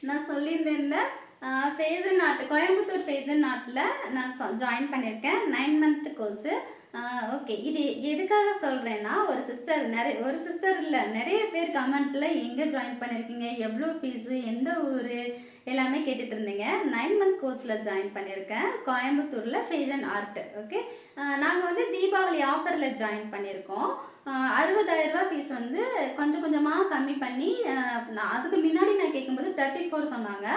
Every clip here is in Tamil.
நான் சொல்லியிருந்தேன்ல ஃபேசன் ஆர்ட் கோயம்புத்தூர் ஃபேசன் ஆர்ட்டில் நான் ஜாயின் பண்ணியிருக்கேன் 9 மந்த் கோர்ஸு. ஓகே, இது எதுக்காக சொல்கிறேன்னா ஒரு சிஸ்டர் இல்லை நிறைய பேர் கமெண்ட்டில் எங்கே ஜாயின் பண்ணியிருக்கீங்க, எவ்வளோ ஃபீஸு, எந்த ஊர் எல்லாமே கேட்டுட்டு இருந்தீங்க. 9 மந்த் கோர்ஸில் ஜாயின் பண்ணியிருக்கேன் கோயம்புத்தூரில் ஃபேஷன் ஆர்ட். ஓகே, நாங்கள் வந்து தீபாவளி ஆஃபரில் ஜாயின் பண்ணியிருக்கோம். 60,000 ஃபீஸ் வந்து கொஞ்சம் கொஞ்சமாக கம்மி பண்ணி அதுக்கு முன்னாடி நான் கேட்கும்போது 34 சொன்னாங்க.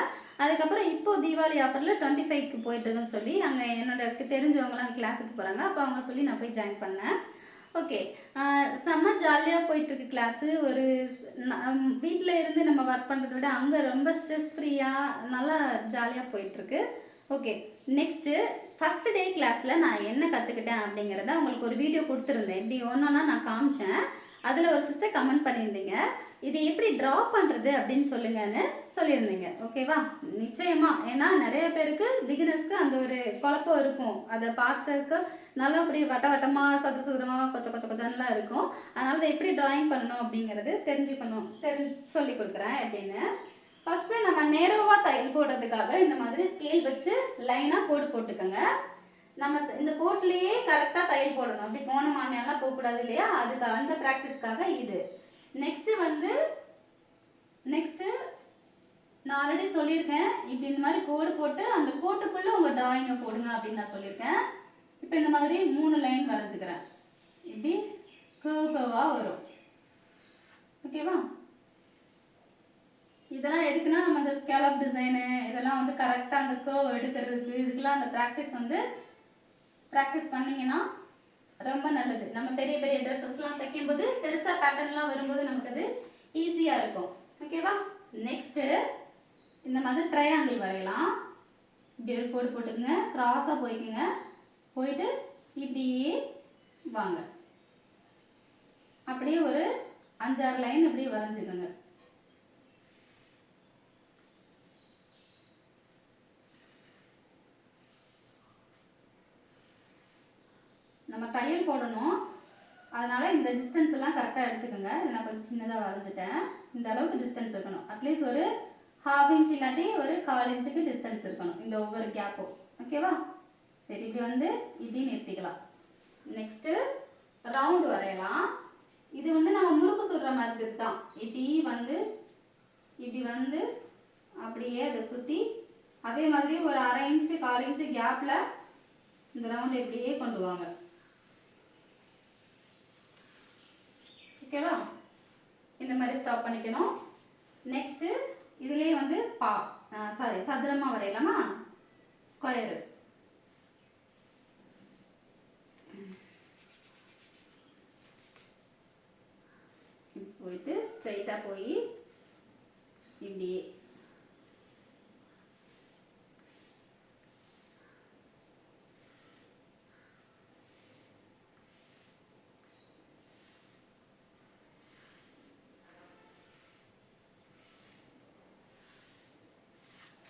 அதுக்கப்புறம் இப்போது தீபாவளி ஆஃபரில் 25க்கு போயிட்டுருக்குன்னு சொல்லி அங்கே என்னோட தெரிஞ்சவங்களாம் கிளாஸுக்கு போகிறாங்க. அப்போ அவங்க சொல்லி நான் போய் ஜாயின் பண்ணேன். ஓகே, செம்ம ஜாலியாக போயிட்டுருக்கு கிளாஸு. ஒரு வீட்டில் இருந்து நம்ம ஒர்க் பண்ணுறதை விட அங்கே ரொம்ப ஸ்ட்ரெஸ் ஃப்ரீயாக நல்லா ஜாலியாக போயிட்டுருக்கு. ஓகே, நெக்ஸ்ட்டு ஃபஸ்ட்டு டே கிளாஸில் நான் என்ன கற்றுக்கிட்டேன் அப்படிங்கிறத உங்களுக்கு ஒரு வீடியோ கொடுத்துருந்தேன். இப்படி ஒன்றா நான் காமிச்சேன். அதில் ஒரு சிஸ்டர் கமெண்ட் பண்ணியிருந்தீங்க, இது எப்படி ட்ரா பண்ணுறது அப்படின்னு சொல்லுங்கன்னு சொல்லியிருந்தீங்க. ஓகேவா? நிச்சயமாக, ஏன்னா நிறைய பேருக்கு பிகினர்ஸ்க்கு அந்த ஒரு குழப்பம் இருக்கும். அதை பார்த்துக்க நல்லா அப்படி வட்ட வட்டமாக சதுரமாக கொச்சன்லாம் இருக்கும். அதனால் அதை எப்படி ட்ராயிங் பண்ணணும் அப்படிங்கிறது சொல்லி கொடுக்குறேன். எப்படின்னு ஃபஸ்ட்டு நம்ம நேரோவாக தையல் போடுறதுக்காக இந்த மாதிரி ஸ்கேல் வச்சு லைனாக கோடு போட்டுக்கோங்க. நம்ம இந்த கோட்லேயே கரெக்டாக தையல் போடணும். அப்படி கோணமானெல்லாம் போகக்கூடாது இல்லையா? அதுக்கு அந்த ப்ராக்டிஸ்க்காக இது. நெக்ஸ்ட்டு நான் ஆல்ரெடி சொல்லியிருக்கேன், இப்படி இந்த மாதிரி கோடு போட்டு அந்த கோட்டுக்குள்ளே உங்கள் ட்ராயிங்கை போடுங்க அப்படின்னு நான் சொல்லியிருக்கேன். இப்போ இந்த மாதிரி 3 லைன் வரைஞ்சிக்கிறேன். இப்படி கேர்வாக வரும். ஓகேவா? இதெல்லாம் எதுக்குன்னா நம்ம இந்த ஸ்கேலப் டிசைனு இதெல்லாம் வந்து கரெக்டாக அந்த கேர்வ் எடுக்கிறதுக்கு இதுக்கெல்லாம் அந்த ப்ராக்டிஸ் பண்ணிங்கன்னா ரொம்ப நல்லது. நம்ம பெரிய பெரிய ட்ரெஸ்ஸஸ்லாம் தைக்கும்போது பெருசாக பேட்டர்ன்லாம் வரும்போது நமக்கு அது ஈஸியாக இருக்கும். ஓகேவா? நெக்ஸ்ட்டு இந்த மாதிரி ட்ரையாங்கிள் வரையலாம். இப்படி ஒரு கோடு போட்டுக்குங்க, க்ராஸாக போய்க்குங்க, போயிட்டு இப்படியே வாங்க. அப்படியே ஒரு 5-6 லைன் இப்படி வரைஞ்சிக்கோங்க. நம்ம தையல் போடணும், அதனால் இந்த டிஸ்டன்ஸ் எல்லாம் கரெக்டாக எடுத்துக்கோங்க. இதை நான் கொஞ்சம் சின்னதாக வரைஞ்சிட்டேன். இந்த அளவுக்கு டிஸ்டன்ஸ் இருக்கணும். அட்லீஸ்ட் ஒரு 1/2 இன்ச் இல்லாட்டி ஒரு 1/4 இன்ச்சுக்கு டிஸ்டன்ஸ் இருக்கணும் இந்த ஒவ்வொரு கேப்பும். ஓகேவா? சரி, இப்படி வந்து இப்படி நிறுத்திக்கலாம். நெக்ஸ்ட்டு ரவுண்டு வரையலாம். இது வந்து நம்ம முறுக்கு சுடுற மாதிரி தான். இப்படி வந்து அப்படியே அதை சுற்றி அதே மாதிரி ஒரு 1/2 இன்ச்சு 1/4 இன்ச்சு கேப்பில் இந்த ரவுண்டு இப்படியே கொண்டு வாங்க. ஓகேவா? இந்த மாதிரி ஸ்டாப் பண்ணிக்கணும். நெக்ஸ்ட்டு இதுலேயே வந்து சதுரமாக வரையலாமா? ஸ்கொயரு. போயிட்டு ஸ்ட்ரைட்டாக போய் இப்படியே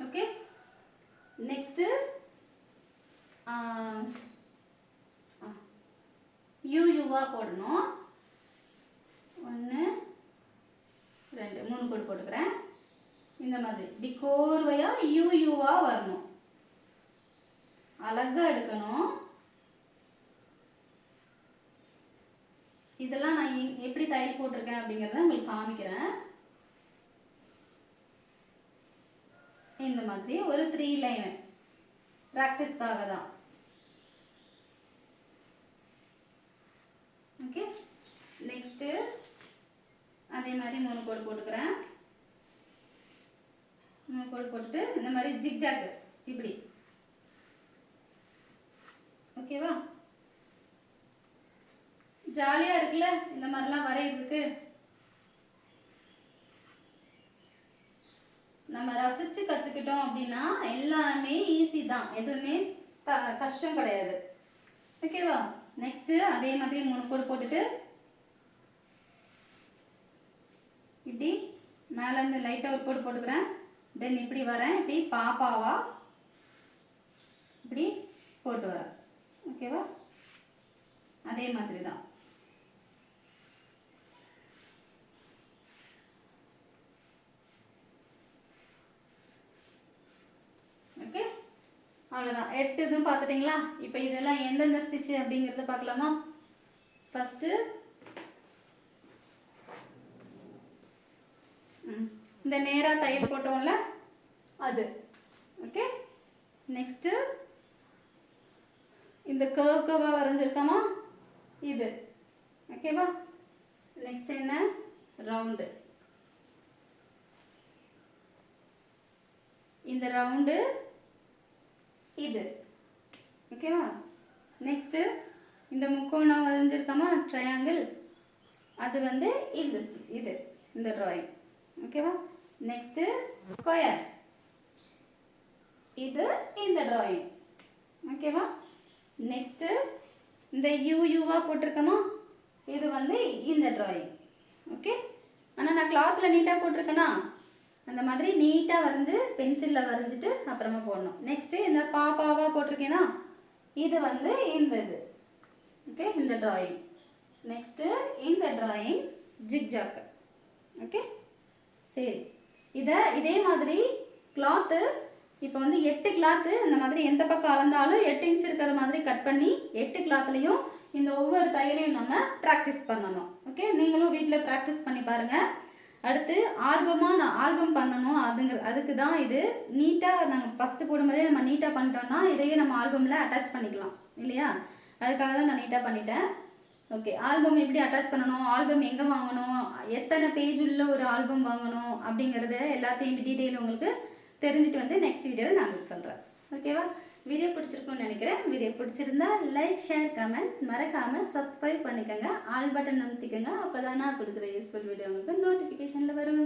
ஓகே. நெக்ஸ்ட்டு யூவாக போடணும். 1 2 3 கோடு போட்டுக்கிறேன். இந்த மாதிரி இப்படி கோர்வையாக யூவாக வரணும். அழகாக எடுக்கணும். இதெல்லாம் நான் எப்படி தையல் போட்டிருக்கேன் அப்படிங்கிறத உங்களுக்கு காமிக்கிறேன். இந்த மாதிரி ஒரு 3 லைனு ப்ராக்டிஸ்க்காக தான். ஓகே, நெக்ஸ்ட்டு அதே மாதிரி 3 கோடு போட்டுக்கிறேன். 3 கோடு போட்டுட்டு இந்த மாதிரி ஜிக்ஜாக் இப்படி. ஓகேவா? ஜாலியாக இருக்குல்ல இந்த மாதிரிலாம் வரையிறதுக்கு? நம்ம ரசித்து கற்றுக்கிட்டோம் அப்படின்னா எல்லாமே ஈஸி தான், எதுவுமே கஷ்டம் கிடையாது. ஓகேவா? நெக்ஸ்ட்டு அதே மாதிரி 3 கோடு போட்டுட்டு இப்படி மேலேருந்து லைட்டாக ஒரு கோடு போட்டுக்கிறேன். தென் இப்படி வரேன், இப்படி பாப்பாவா இப்படி போட்டு வரேன். ஓகேவா? அதே மாதிரி தான். அவ்வளோதான் 8 இதுவும் பார்த்துட்டிங்களா? இப்போ இதெல்லாம் எந்தெந்த ஸ்டிச்சு அப்படிங்கிறத பார்க்கலாமா? ஃபஸ்ட்டு இந்த நேராக தையல் போட்டோம்ல அது. ஓகே, நெக்ஸ்ட்டு இந்த கர்வாக வரைஞ்சிருக்கோமா இது. ஓகேவா? நெக்ஸ்ட் என்ன? ரவுண்டு. இந்த ரவுண்டு இது. ஓகேவா? நெக்ஸ்ட்டு இந்த முக்கோணம் வரைஞ்சிருக்கோமா ட்ரையாங்கிள், அது வந்து இந்த இது இந்த ட்ராயிங். ஓகேவா? நெக்ஸ்ட்டு ஸ்கொயர், இது இந்த ட்ராயிங். ஓகேவா? நெக்ஸ்ட்டு இந்த யூவா போட்டிருக்கோமா, இது வந்து இந்த ட்ராயிங். ஓகே, ஆனால் நான் கிளாத்தில் நீட்டாக போட்டிருக்கேனா, அந்த மாதிரி நீட்டாக வரைஞ்சி பென்சிலில் வரைஞ்சிட்டு அப்புறமா போடணும். நெக்ஸ்ட்டு இந்த பாப்பாவாக போட்டிருக்கேனா, இது வந்து இந்த இது. ஓகே, இந்த ட்ராயிங். நெக்ஸ்ட்டு இந்த ட்ராயிங் ஜிக்ஜாக்கு. ஓகே, சரி. இதே மாதிரி கிளாத்து இப்போ வந்து 8 கிளாத்து இந்த மாதிரி எந்த பக்கம் அளந்தாலும் 8 இன்ச் இருக்கிற மாதிரி கட் பண்ணி 8 கிளாத்லேயும் இந்த ஒவ்வொரு தையலையும் நம்ம ப்ராக்டிஸ் பண்ணணும். ஓகே, நீங்களும் வீட்டில் ப்ராக்டிஸ் பண்ணி பாருங்கள். அடுத்து நான் ஆல்பம் பண்ணணும். அதுக்கு தான் இது நீட்டாக நாங்கள் ஃபஸ்ட்டு போடும்போதே நம்ம நீட்டாக பண்ணிட்டோம்னா இதையே நம்ம ஆல்பமில் அட்டாச் பண்ணிக்கலாம் இல்லையா? அதுக்காக தான் நான் நீட்டாக பண்ணிட்டேன். ஓகே, ஆல்பம் எப்படி அட்டாச் பண்ணணும், ஆல்பம் எங்கே வாங்கணும், எத்தனை பேஜ் உள்ள ஒரு ஆல்பம் வாங்கணும் அப்படிங்கிறத எல்லாத்தையும் டீட்டெயில் உங்களுக்கு தெரிஞ்சுட்டு வந்து நெக்ஸ்ட் வீடியோவில் நான் உங்களுக்கு சொல்கிறேன். ஓகேவா? வீடியோ பிடிச்சிருக்குன்னு நினைக்கிறேன். வீடியோ பிடிச்சிருந்தா லைக், ஷேர், கமெண்ட் மறக்காமல் சப்ஸ்கிரைப் பண்ணிக்கோங்க. ஆல் பட்டன் அமுத்திக்கோங்க. அப்போ தான் நான் கொடுக்குற யூஸ்ஃபுல் வீடியோ உங்களுக்கு நோட்டிஃபிகேஷனில் வரும்.